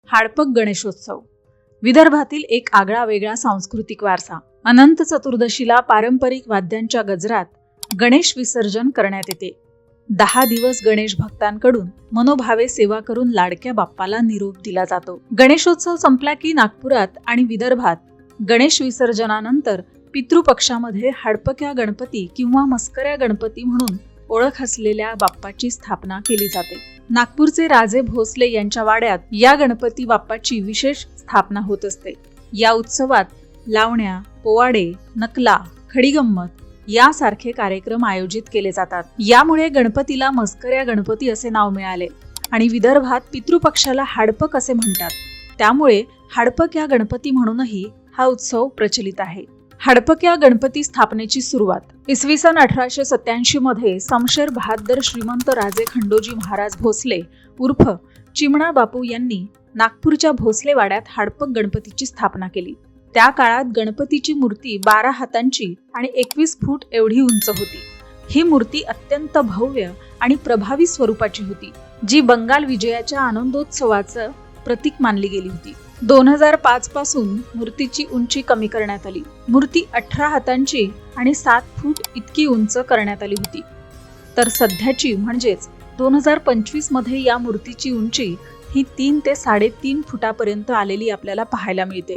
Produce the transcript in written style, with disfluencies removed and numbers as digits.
हाडपक गणेशोत्सव विदर्भातील एक आगळा वेगळा सांस्कृतिक वारसा। अनंत चतुर्दशीला पारंपरिक वाद्यांच्या गजरात गणेश विसर्जन करण्यात येते। 10 दिवस गणेश भक्तांकडून मनोभावे सेवा करून लाडक्या बाप्पाला निरोप दिला जातो। गणेशोत्सव संपला की नागपुरात आणि विदर्भात गणेश विसर्जनानंतर पितृपक्षामध्ये हाडपक्या गणपती किंवा मस्कऱ्या गणपती म्हणून ओळख असलेल्या बाप्पाची स्थापना केली जाते। नागपूरचे राजे भोसले यांच्या वाड्यात या गणपती बाप्पाची विशेष स्थापना होत असते। या उत्सवात लावण्या, पोवाडे, नकला, खडीगंमत यासारखे कार्यक्रम आयोजित केले जातात। यामुळे गणपतीला मस्कऱ्या गणपती असे नाव मिळाले आणि विदर्भात पितृपक्षाला हाडपक असे म्हणतात। त्यामुळे हाडपक या गणपती म्हणूनही हा उत्सव प्रचलित आहे। हाडपक्या गणपती स्थापनेची सुरुवात इसवी सन 1887 मध्ये समशेर बहादर श्रीमंत राजे खंडोजी महाराज भोसले उर्फ चिमणा बापू यांनी नागपूरच्या भोसले वाड्यात हाडपक गणपतीची स्थापना केली। त्या काळात गणपतीची मूर्ती 12 हातांची आणि 21 फूट एवढी उंच होती। ही मूर्ती अत्यंत भव्य आणि प्रभावी स्वरूपाची होती, जी बंगाल विजयाच्या आनंदोत्सवाचं प्रतीक मानली गेली होती। 2005 पासून मूर्तीची उंची कमी करण्यात आली। मूर्ती 18 हातांची आणि 7 फूट इतकी उंच करण्यात आली होती। तर सध्याची म्हणजेच 2025 मध्ये या मूर्तीची उंची ही 3 ते 3.5 फुटापर्यंत आलेली आपल्याला पाहायला मिळते।